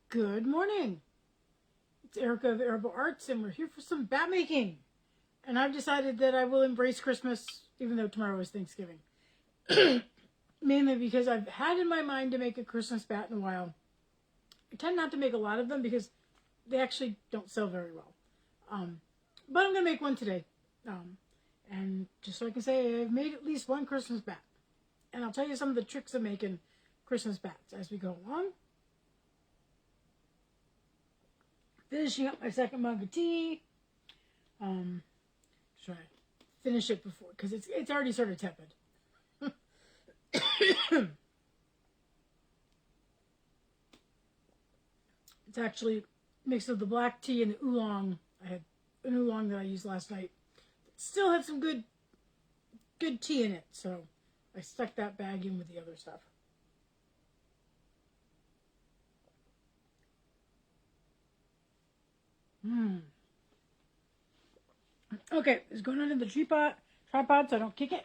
Good morning. It's Erica of AriBo Arts, and we're here for some bat making. And I've decided that I will embrace Christmas, even though tomorrow is Thanksgiving. Mainly because I've had in my mind to make a Christmas bat in a while. I tend not to make a lot of them because they actually don't sell very well. But I'm going to make one today. And just so I can say, I've made at least one Christmas bat. And I'll tell you some of the tricks of making Christmas bats as we go along. Finishing up my second mug of tea. Try to finish it before, because it's already sort of tepid. It's actually mixed with the black tea and the oolong. I had an oolong that I used last night. It still had some good tea in it, so I stuck that bag in with the other stuff. Okay, it's going under the tripod so I don't kick it.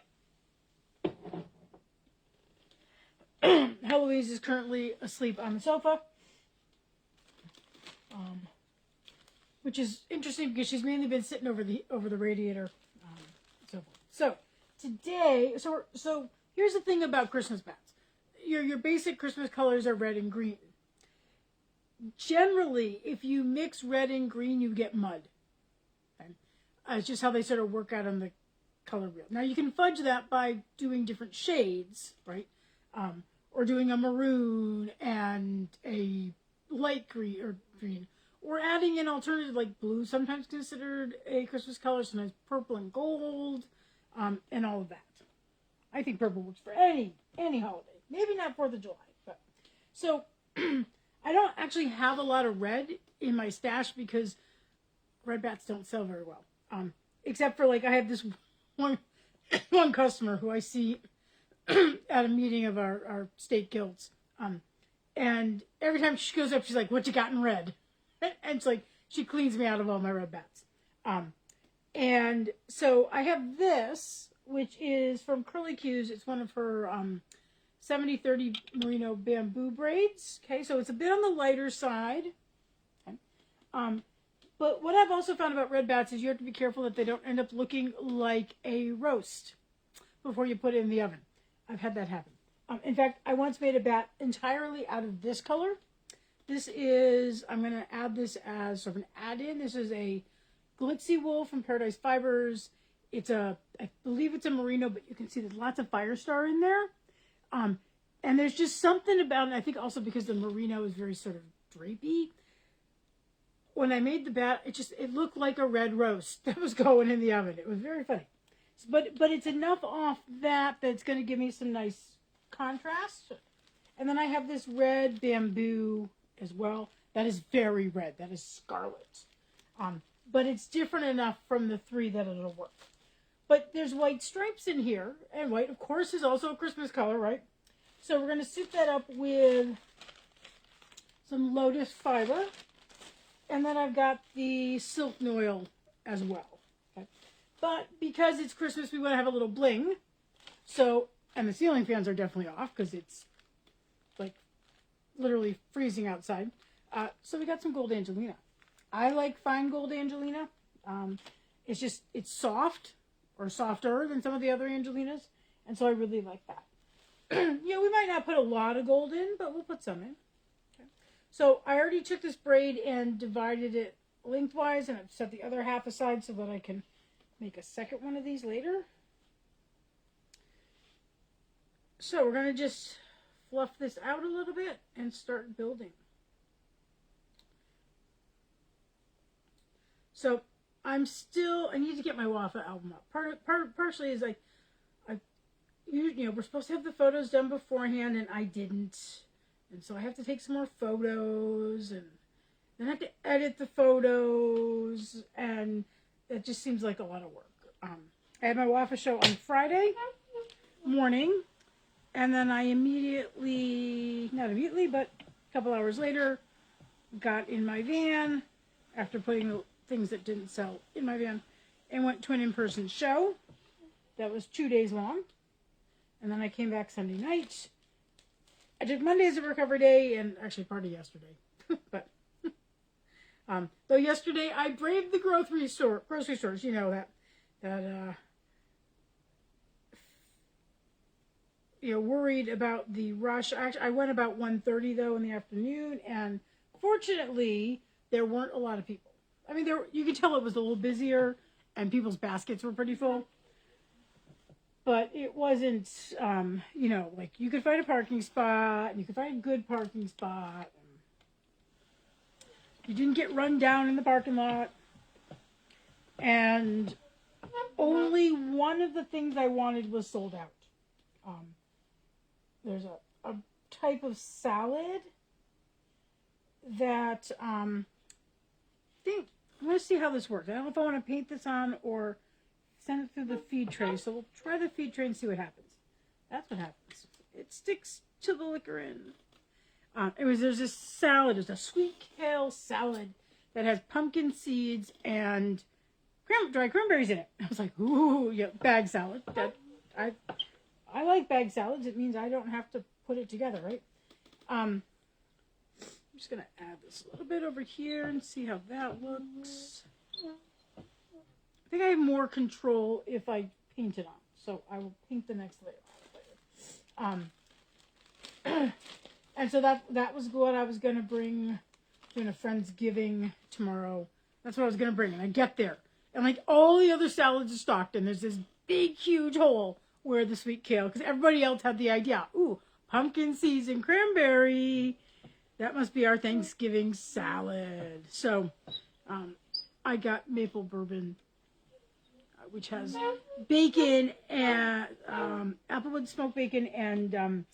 Heloise is currently asleep on the sofa, which is interesting because she's mainly been sitting over the radiator. So today, so here's the thing about Christmas bats. Your basic Christmas colors are red and green. Generally, if you mix red and green, you get mud. Okay? It's just how they sort of work out on the color wheel. Now, you can fudge that by doing different shades, right? Or doing a maroon and a light green, or adding an alternative like blue, sometimes considered a Christmas color, sometimes purple and gold, and all of that. I think purple works for any holiday. Maybe not 4th of July, but so. I don't actually have a lot of red in my stash because red bats don't sell very well. Except for, like, I have this one customer who I see at a meeting of our state guilds. And every time she goes up, she's like, "What you got in red?" And it's like, she cleans me out of all my red bats. And so I have this, which is from Curly Q's. It's one of her 70-30 merino bamboo braids. Okay, so it's a bit on the lighter side. Okay. But what I've also found about red bats is you have to be careful that they don't end up looking like a roast before you put it in the oven. I've had that happen. In fact, I once made a bat entirely out of this color. This is, I'm going to add this as sort of an add-in. This is a glitzy wool from Paradise Fibers. I believe it's a merino, but you can see there's lots of Firestar in there. And there's just something about it, I think also because the merino is very sort of drapey. When I made the bat, it looked like a red roast that was going in the oven. It was very funny. But it's enough off that it's going to give me some nice contrast. And then I have this red bamboo as well. That is very red. That is scarlet. But it's different enough from the three that it'll work. But there's white stripes in here, and white, of course, is also a Christmas color, right? So we're going to soup that up with some lotus fiber, and then I've got the silk noil as well. Okay? But because it's Christmas, we want to have a little bling. So, and the ceiling fans are definitely off because it's like literally freezing outside. So we got some gold Angelina. I like fine gold Angelina. It's soft. Or softer than some of the other Angelinas. And so I really like that. We might not put a lot of gold in, but we'll put some in. Okay. So I already took this braid and divided it lengthwise, and I've set the other half aside so that I can make a second one of these later. So we're going to just fluff this out a little bit and start building. So I need to get my Wafa album up. Partially is we're supposed to have the photos done beforehand, and I didn't. And so I have to take some more photos, and then I have to edit the photos, and that just seems like a lot of work. I had my Wafa show on Friday morning, and then I not immediately, but a couple hours later, got in my van after putting the things that didn't sell in my van and went to an in-person show that was 2 days long. And then I came back Sunday night. I took Monday as a recovery day, and actually part of yesterday. But though yesterday I braved the grocery stores, you know, that you know, worried about the rush. Actually, I went about 1:30 though in the afternoon, and fortunately there weren't a lot of people. I mean, you could tell it was a little busier, and people's baskets were pretty full. But it wasn't, you know, like you could find a parking spot, and you could find a good parking spot. You didn't get run down in the parking lot. And only one of the things I wanted was sold out. There's a type of salad that I want to see how this works. I don't know if I want to paint this on or send it through the feed tray. So we'll try the feed tray and see what happens. That's what happens. It sticks to the liquor in. There's this salad. It's a sweet kale salad that has pumpkin seeds and dry cranberries in it. I was like, ooh, yeah, bag salad. I like bag salads. It means I don't have to put it together, right? I'm just going to add this a little bit over here and see how that looks. I think I have more control if I paint it on. So I will paint the next layer later. And so that was what I was going to bring, doing a Friendsgiving tomorrow. That's what I was going to bring. And I get there, and like all the other salads are stocked, and there's this big, huge hole where the sweet kale, because everybody else had the idea, ooh, pumpkin seeds and cranberry. That must be our Thanksgiving salad. So I got maple bourbon, which has bacon and applewood smoked bacon and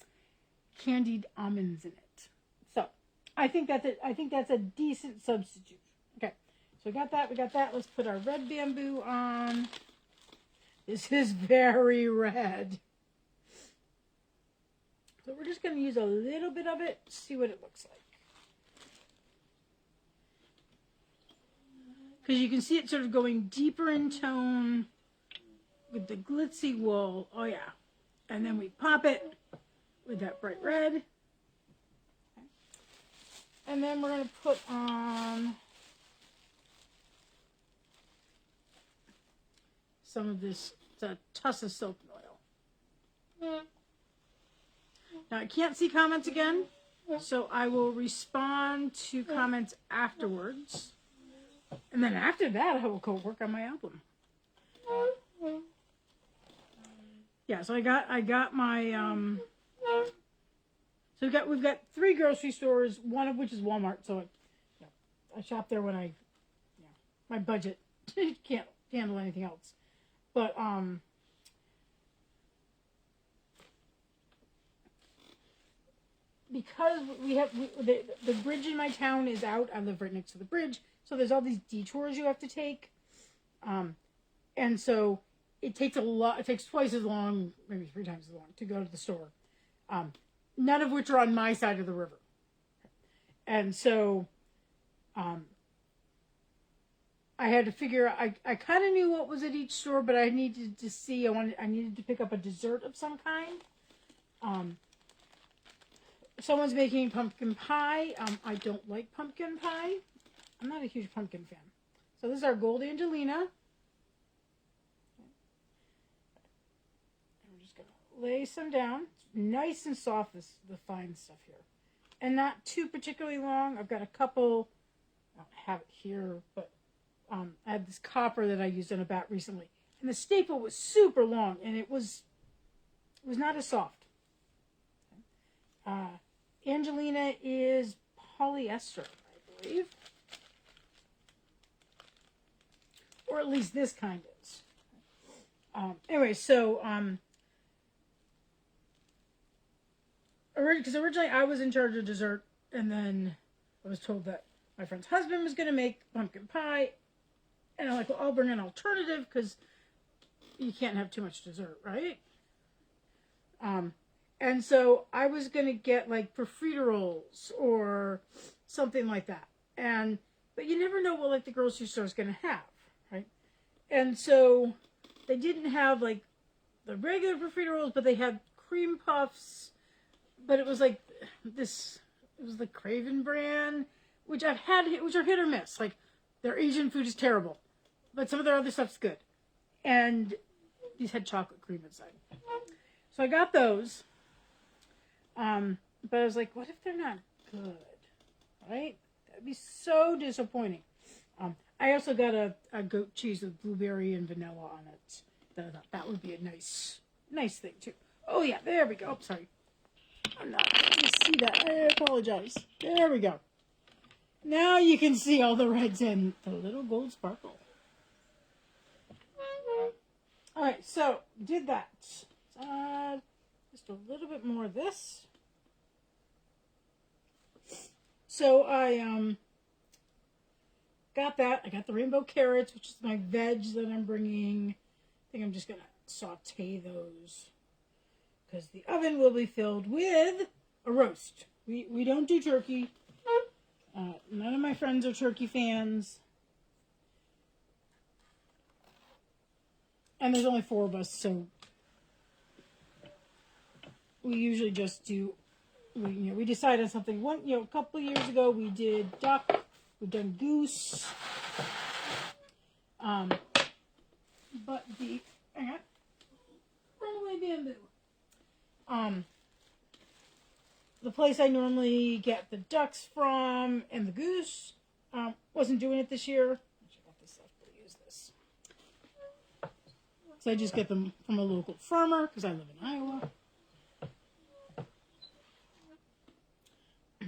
candied almonds in it. So I think that's a decent substitute. Okay, so we got that. Let's put our red bamboo on. This is very red. So we're just going to use a little bit of it, see what it looks like. Because you can see it sort of going deeper in tone with the glitzy wool. Oh yeah. And then we pop it with that bright red. Okay. And then we're going to put on some of this Tussa soap oil. Now I can't see comments again, so I will respond to comments afterwards. And then after that, I will go work on my album. Yeah, so I got my so we've got 3 grocery stores, one of which is Walmart. So I shop there when my budget can't handle anything else. But because the bridge in my town is out. I live right next to the bridge, so there's all these detours you have to take, and so it takes It takes twice as long, maybe 3 times as long, to go to the store. None of which are on my side of the river, and so I had to figure. I kind of knew what was at each store, but I needed to see. I needed to pick up a dessert of some kind. Someone's making pumpkin pie. I don't like pumpkin pie. I'm not a huge pumpkin fan. So this is our Gold Angelina. And we're just going to lay some down. It's nice and soft, the fine stuff here. And not too particularly long. I've got a couple. I don't have it here, but I had this copper that I used on a bat recently. And the staple was super long, and it was not as soft. Angelina is polyester, I believe. Or at least this kind is. Anyway, so, because originally I was in charge of dessert, and then I was told that my friend's husband was going to make pumpkin pie, and I'm like, well, I'll bring an alternative, because you can't have too much dessert, right? And so I was going to get like profiteroles or something like that. But you never know what like the grocery store is going to have, right? And so they didn't have like the regular profiteroles, but they had cream puffs. But it was like it was the Craven brand. which I've had, which are hit or miss. Like, their Asian food is terrible, but some of their other stuff's good. And these had chocolate cream inside. So I got those. But I was like, what if they're not good? Right? That'd be so disappointing. I also got a goat cheese with blueberry and vanilla on it. That I thought that would be a nice thing too. Oh yeah, there we go. Oh, sorry. I'm not able to see that. I apologize. There we go. Now you can see all the reds and the little gold sparkle. Alright, so did that. Just a little bit more of this. So I got that. I got the rainbow carrots, which is my veg that I'm bringing. I think I'm just going to saute those because the oven will be filled with a roast. We don't do turkey. None of my friends are turkey fans. And there's only 4 of us, so we usually just do, we decided something. A couple of years ago we did duck, we've done goose. But hang on, runaway bamboo. The place I normally get the ducks from and the goose wasn't doing it this year. I got this left to use this. So I just get them from a local farmer because I live in Iowa.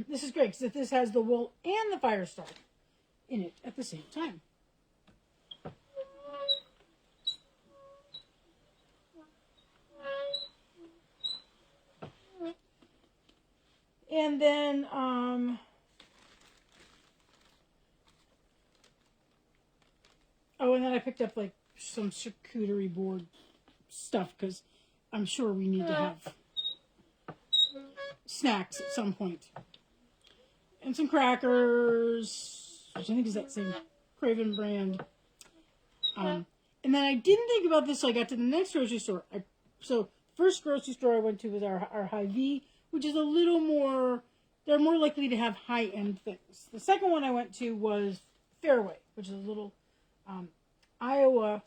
This is great because this has the wool and the fire starter in it at the same time. And then, and then I picked up like some charcuterie board stuff because I'm sure we need to have snacks at some point. And some crackers, which I think is that same Craven brand. And then I didn't think about this, so I got to the next grocery store. So first grocery store I went to was our Hy-Vee, which is a little more, they're more likely to have high-end things. The second one I went to was Fairway, which is a little Iowa.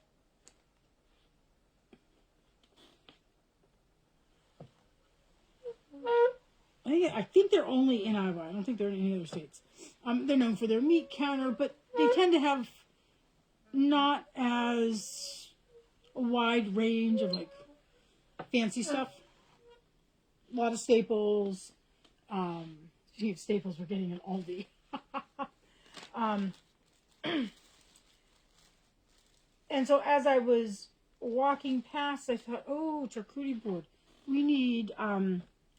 I think they're only in Iowa. I don't think they're in any other states. They're known for their meat counter, but they tend to have not as a wide range of like fancy stuff. A lot of staples. Speaking of staples, we're getting an Aldi. And so as I was walking past, I thought, oh, charcuterie board. We need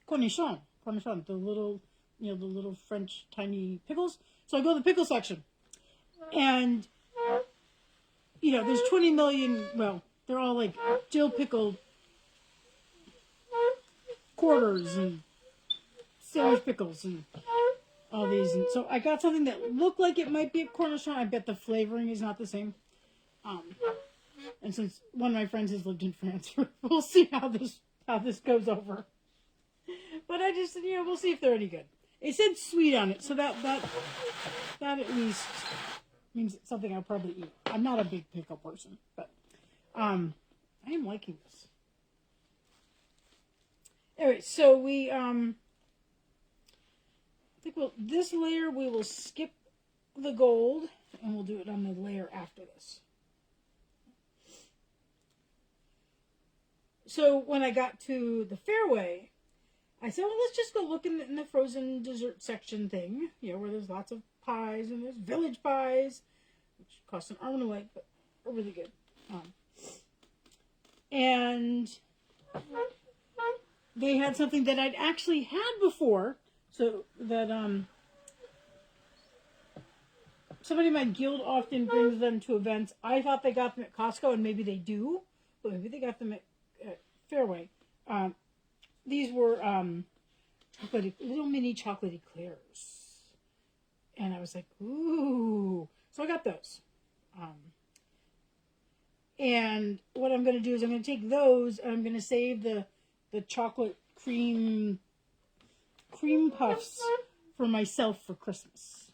cornichon, the little, the little French tiny pickles. So I go to the pickle section, and there's 20 million. Well, they're all like dill pickled quarters and sandwich pickles and all these. And so I got something that looked like it might be a cornichon. I bet the flavoring is not the same. And since one of my friends has lived in France, we'll see how this goes over. But I just, we'll see if they're any good. It said sweet on it, so that at least means it's something I'll probably eat. I'm not a big pickle person, but I am liking this. Anyway, so we I think this layer we will skip the gold, and we'll do it on the layer after this. So when I got to the Fairway, I said, well, let's just go look in the frozen dessert section thing, where there's lots of pies, and there's village pies, which cost an arm and a leg, but are really good. And they had something that I'd actually had before, so that somebody in my guild often brings them to events. I thought they got them at Costco, and maybe they do, but maybe they got them at Fairway. These were little mini chocolate eclairs. And I was like, ooh. So I got those. And what I'm going to do is I'm going to take those and I'm going to save the chocolate cream puffs for myself for Christmas.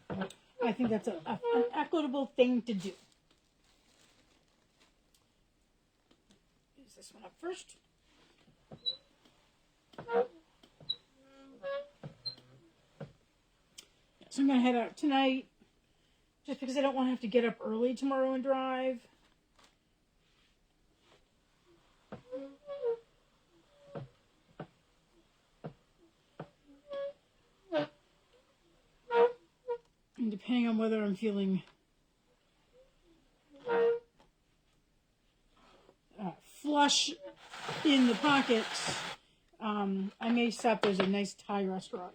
I think that's an equitable thing to do. Use this one up first. So I'm going to head out tonight just because I don't want to have to get up early tomorrow and drive. And depending on whether I'm feeling flush in the pockets, I may stop. There's a nice Thai restaurant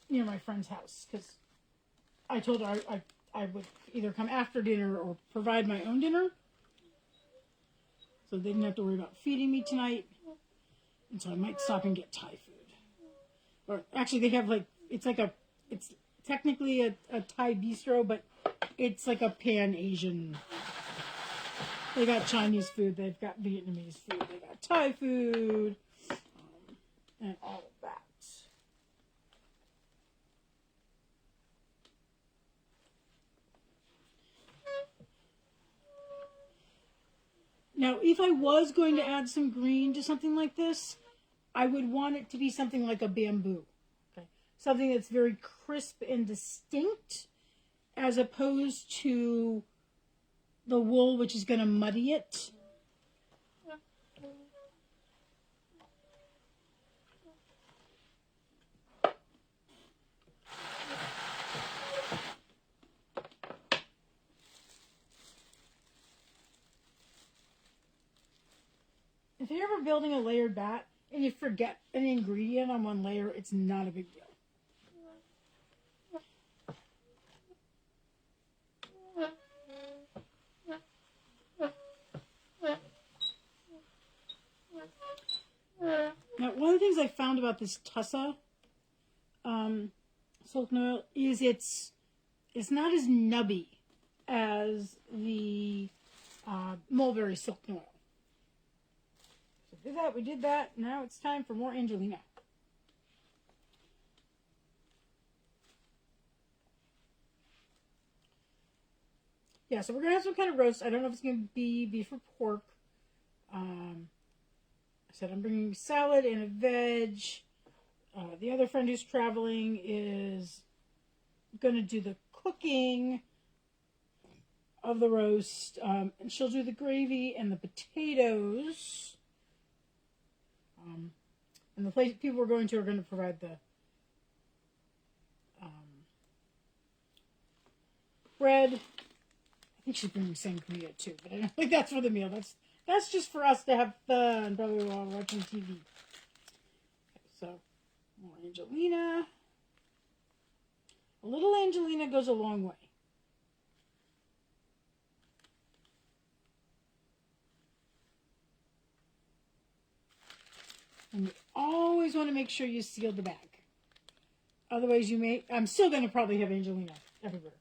near my friend's house because I told her I would either come after dinner or provide my own dinner, so they didn't have to worry about feeding me tonight. And so I might stop and get Thai food. Or actually, they have it's technically a Thai bistro, but it's like a Pan-Asian. They got Chinese food, they've got Vietnamese food, they got Thai food, and all of that. Now, if I was going to add some green to something like this, I would want it to be something like a bamboo. Okay? Something that's very crisp and distinct, as opposed to the wool, which is going to muddy it. If you're ever building a layered bat and you forget an ingredient on one layer, it's not a big deal. Now, one of the things I found about this Tussa silk noil is it's not as nubby as the mulberry silk noil. So we did that. Now it's time for more Angelina. Yeah, so we're going to have some kind of roast. I don't know if it's going to be beef or pork. I said I'm bringing salad and a veg. The other friend who's traveling is going to do the cooking of the roast. And she'll do the gravy and the potatoes. And the place people we're going to are going to provide the bread. I think she's bringing sangria too, but I don't think that's for the meal. That's just for us to have fun, probably while watching TV. Okay, so, more Angelina. A little Angelina goes a long way. And you always want to make sure you seal the bag. Otherwise I'm still going to probably have Angelina everywhere.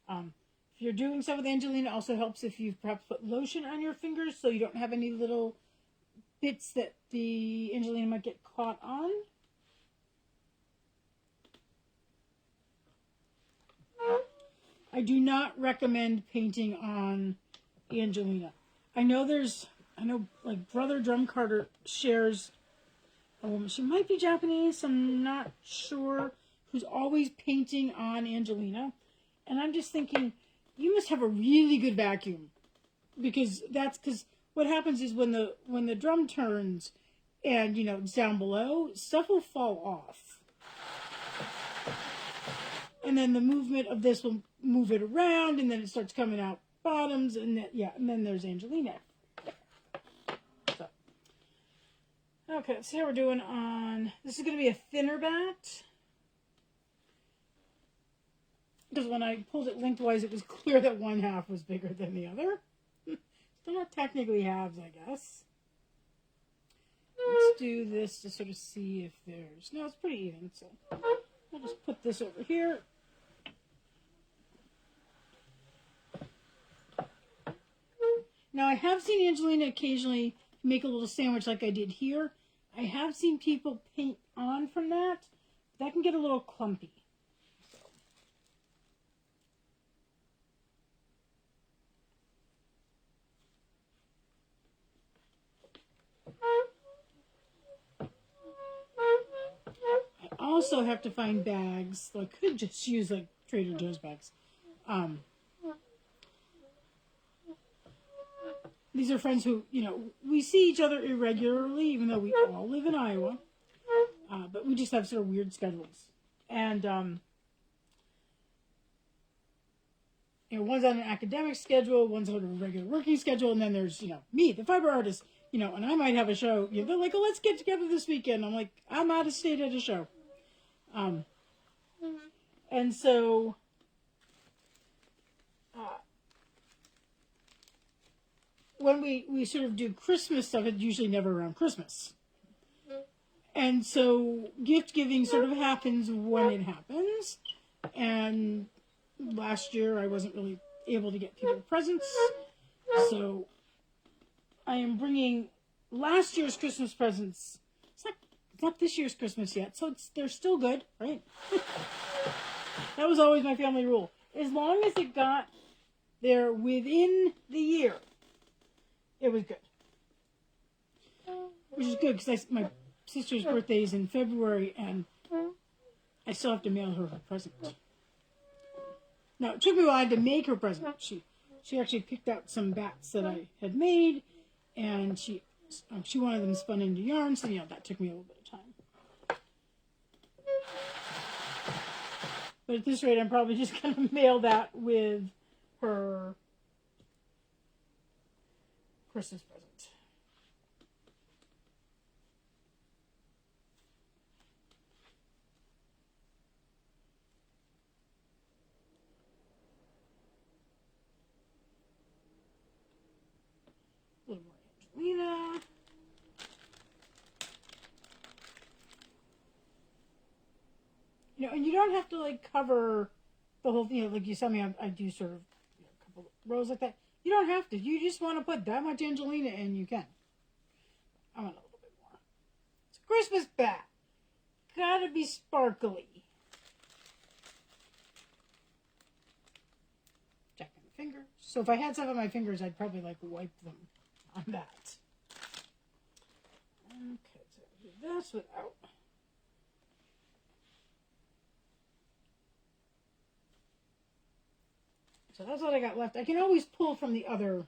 If you're doing some with Angelina, also helps if you've perhaps put lotion on your fingers so you don't have any little bits that the Angelina might get caught on. I do not recommend painting on Angelina. I know like Brother Drum Carter shares a woman, she might be Japanese, I'm not sure, who's always painting on Angelina. And I'm just thinking, you must have a really good vacuum, because what happens is when the drum turns and it's down below, stuff will fall off, and then the movement of this will move it around, and then it starts coming out bottoms, and then there's Angelina. So, okay, let's see how we're doing on. This is going to be a thinner bat. Because when I pulled it lengthwise, it was clear that one half was bigger than the other. Still not technically halves, I guess. Let's do this to sort of see if there's... No, it's pretty even, so I'll just put this over here. Now, I have seen Angelina occasionally make a little sandwich like I did here. I have seen people paint on from that. That can get a little clumpy. I also have to find bags. So I could just use like Trader Joe's bags. These are friends who, we see each other irregularly, even though we all live in Iowa. But we just have sort of weird schedules. And, one's on an academic schedule, one's on a regular working schedule, and then there's, me, the fiber artist, and I might have a show. They're like, oh, let's get together this weekend. I'm like, I'm out of state at a show. And so, when we sort of do Christmas stuff, it's usually never around Christmas. And so gift giving sort of happens when it happens. And last year I wasn't really able to get people presents. So I am bringing last year's Christmas presents. It's not this year's Christmas yet, so they're still good, right? That was always my family rule. As long as it got there within the year, it was good. Which is good because my sister's birthday is in February and I still have to mail her present. Now, it took me a while to make her present. She actually picked out some bats that I had made and she wanted them spun into yarn, so that took me a little bit of time. But at this rate, I'm probably just going to mail that with her Christmas present. A little more Angelina. And you don't have to cover the whole thing. Like you saw me, I do sort of a couple rows like that. You don't have to. You just want to put that much Angelina in, you can. I want a little bit more. It's a Christmas bat. Gotta be sparkly. Checking the fingers. So if I had some on my fingers, I'd probably wipe them on that. Okay, so do this without. So that's what I got left. I can always pull from the other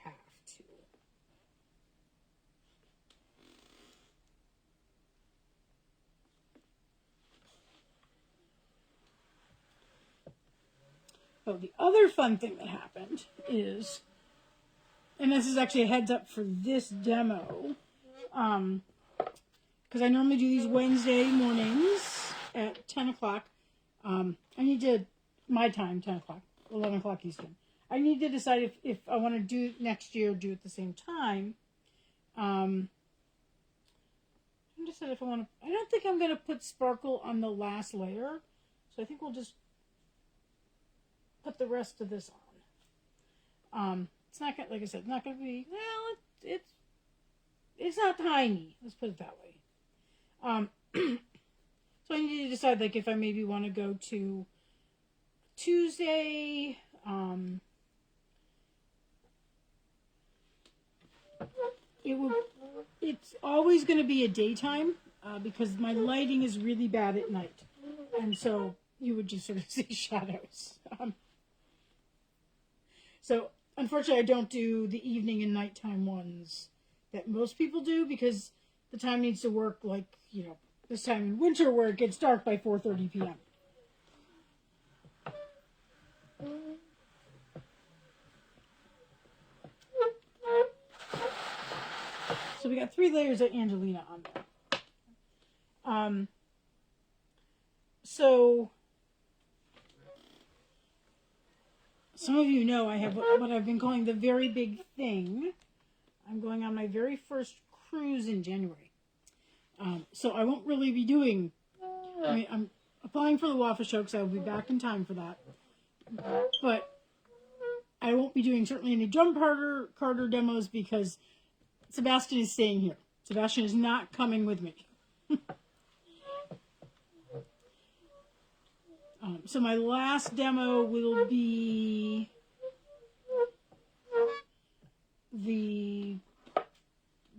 half too. Oh, the other fun thing that happened is, and this is actually a heads up for this demo, because I normally do these Wednesday mornings at 10 o'clock. I need to, my time, 10 o'clock, 11 o'clock Eastern. I need to decide if I want to do next year, do it at the same time. I decide if I want to, I don't think I'm going to put sparkle on the last layer. So I think we'll just put the rest of this on. It's not going to, like I said, it's not going to be, well, it's not tiny. Let's put it that way. So I need to decide, if I maybe want to go to Tuesday. It's always going to be a daytime because my lighting is really bad at night, and so you would just sort of see shadows. So unfortunately, I don't do the evening and nighttime ones that most people do because the time needs to work this time in winter where it gets dark by 4:30 p.m. So we got 3 layers of Angelina on there. So some of you know I have what I've been calling the very big thing. I'm going on my very first cruise in January. So I won't really be doing, I'm applying for the Waffle Show because I'll be back in time for that. But I won't be doing certainly any drum Carter demos because Sebastian is staying here. Sebastian is not coming with me. So my last demo will be the,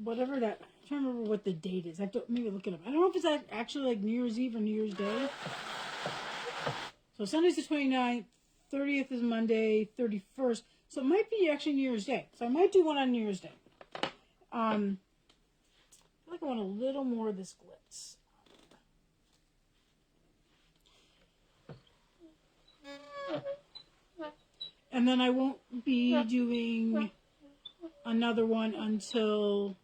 whatever that, I'm trying to remember what the date is. I have to maybe look it up. I don't know if it's actually like New Year's Eve or New Year's Day. So Sunday's the 29th, 30th is Monday, 31st. So it might be actually New Year's Day. So I might do one on New Year's Day. I feel like I want a little more of this glitz. And then I won't be doing another one until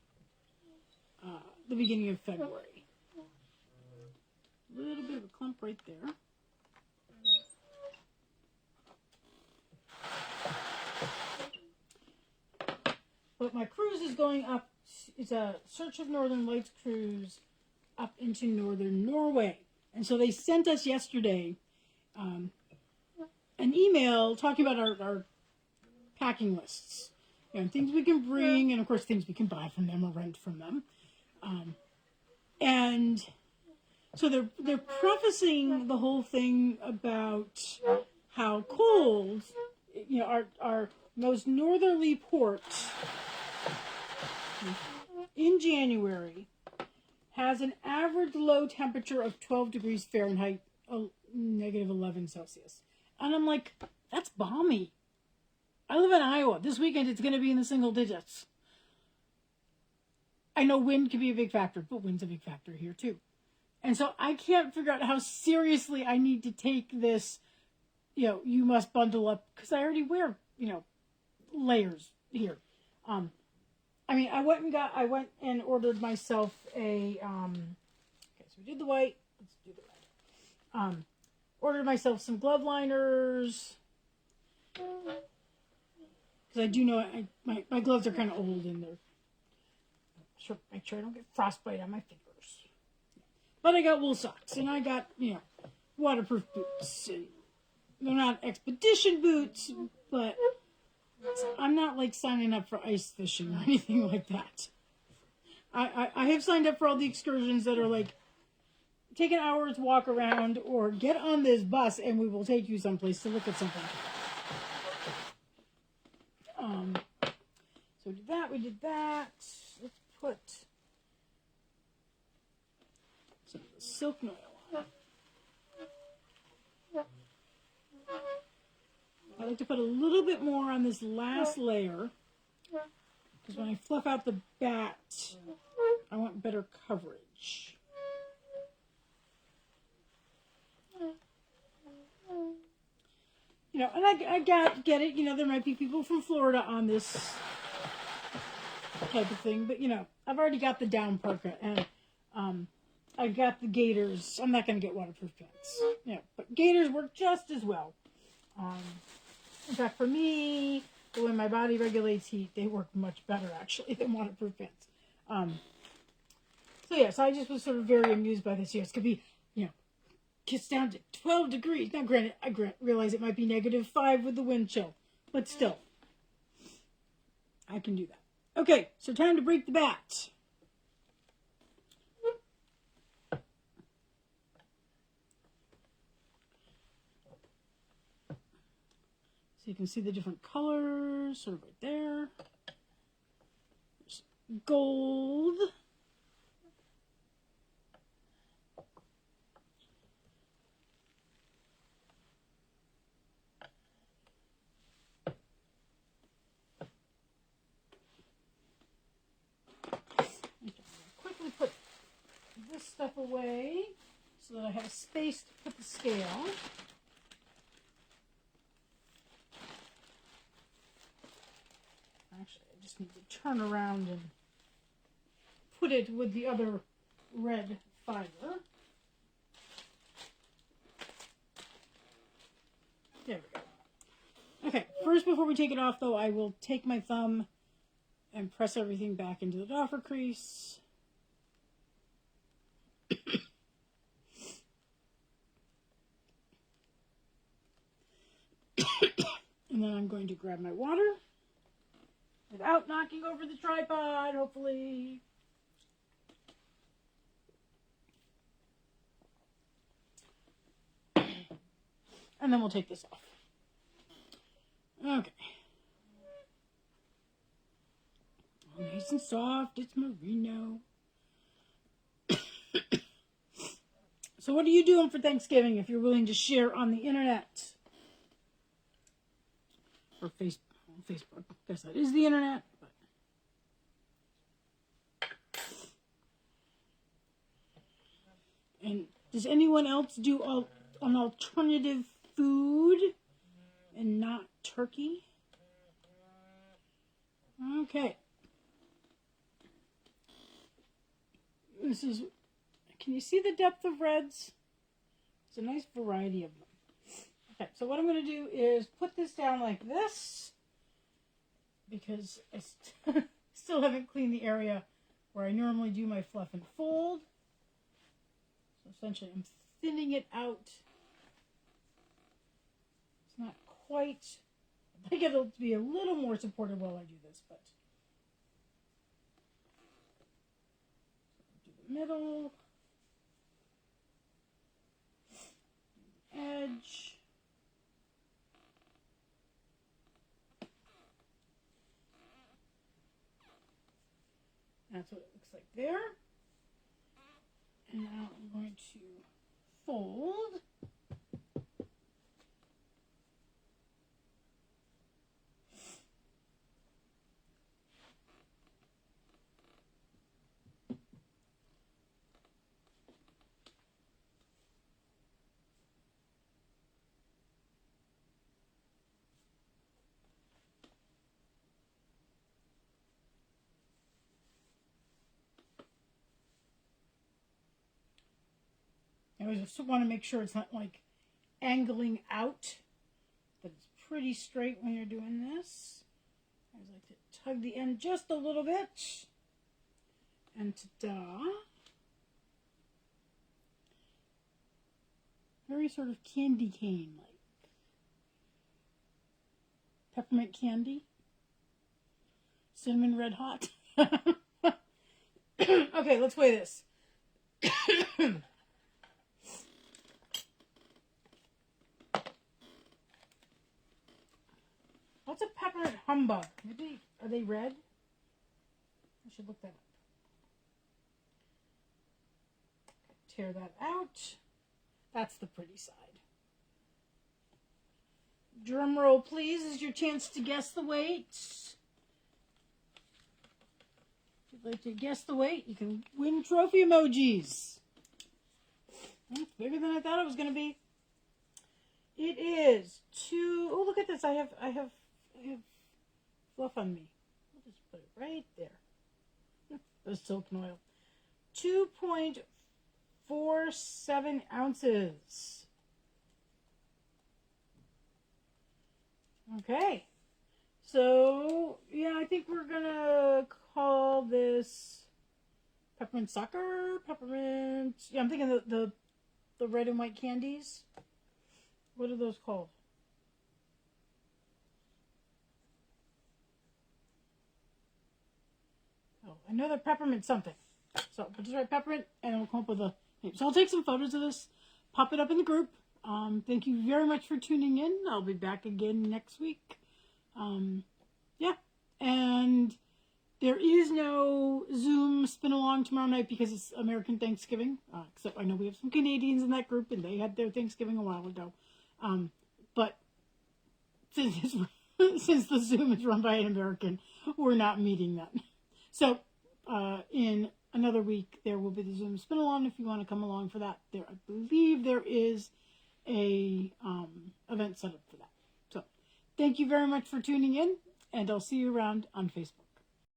the beginning of February. A little bit of a clump right there. But my cruise is going up. It's a Search of Northern Lights cruise up into northern Norway. And so they sent us yesterday an email talking about our packing lists. You know, things we can bring, and of course things we can buy from them or rent from them. And so they're prefacing the whole thing about how cold, you know, our most northerly port in January has an average low temperature of 12 degrees Fahrenheit, negative 11 Celsius. And I'm like, that's balmy. I live in Iowa. This weekend it's going to be in the single digits. I know wind can be a big factor, but wind's a big factor here too. And so I can't figure out how seriously I need to take this, you know, you must bundle up, because I already wear, you know, layers here. I mean, I went and ordered myself a, okay, so we did the white, let's do the red. Ordered myself some glove liners, because I do know my gloves are kind of old and they're, sure, make sure I don't get frostbite on my fingers. But I got wool socks, and I got, you know, waterproof boots. And they're not expedition boots, but I'm not like signing up for ice fishing or anything like that. I have signed up for all the excursions that are like, take an hour's walk around or get on this bus and we will take you someplace to look at something. So we did that. Let's put some of the silk noil on. I like to put a little bit more on this last layer, because when I fluff out the bat, I want better coverage. You know, and I get it, you know, there might be people from Florida on this type of thing, but, you know, I've already got the down parka, and I've got the gaiters. I'm not going to get waterproof pants, you know, but gaiters work just as well. In fact, for me, the way my body regulates heat, they work much better, actually, than waterproof pants. So, yeah, so I just was sort of very amused by this. Yes, it could be, you know, gets down to 12 degrees. Now, granted, I realize it might be -5 with the wind chill, but still, I can do that. Okay, so time to break the bat. So you can see the different colors, sort of right there. There's gold. Quickly put this stuff away so that I have space to put the scale. Actually, I just need to turn around and put it with the other red fiber. There we go. Okay, first before we take it off though, I will take my thumb and press everything back into the doffer crease. And then I'm going to grab my water without knocking over the tripod, hopefully. And then we'll take this off. Okay. Nice and soft. It's merino. So what are you doing for Thanksgiving if you're willing to share on the internet? Or Facebook. I guess that is the internet. But. And does anyone else do an alternative food and not turkey? Okay. This is, can you see the depth of reds? It's a nice variety of them. Okay, so what I'm going to do is put this down like this because I still haven't cleaned the area where I normally do my fluff and fold. So essentially I'm thinning it out. It's not quite, I think it'll be a little more supportive while I do this, but do the middle, edge, that's what it looks like there. And now I'm going to fold. I just want to make sure it's not like angling out, that it's pretty straight when you're doing this. I always like to tug the end just a little bit. And ta-da! Very sort of candy cane-like. Peppermint candy. Cinnamon red hot. Okay, let's weigh this. What's a peppermint humbug? Maybe, are they red? I should look that up. Tear that out. That's the pretty side. Drum roll, please, is your chance to guess the weight. If you'd like to guess the weight, you can win trophy emojis. It's bigger than I thought it was going to be. It is oh, look at this. I have fluff on me. I'll just put it right there. The silicone oil. 2.47 ounces. Okay. So, yeah, I think we're going to call this peppermint sucker, peppermint. Yeah, I'm thinking the red and white candies. What are those called? Oh, I know they're peppermint something. So we'll just write peppermint and we'll come up with a name. So I'll take some photos of this, pop it up in the group. Thank you very much for tuning in. I'll be back again next week. Yeah. And there is no Zoom spin along tomorrow night because it's American Thanksgiving. Except I know we have some Canadians in that group and they had their Thanksgiving a while ago. But since the Zoom is run by an American, we're not meeting then. So in another week, there will be the Zoom spin along if you want to come along for that. I believe there is a event set up for that. So thank you very much for tuning in, and I'll see you around on Facebook.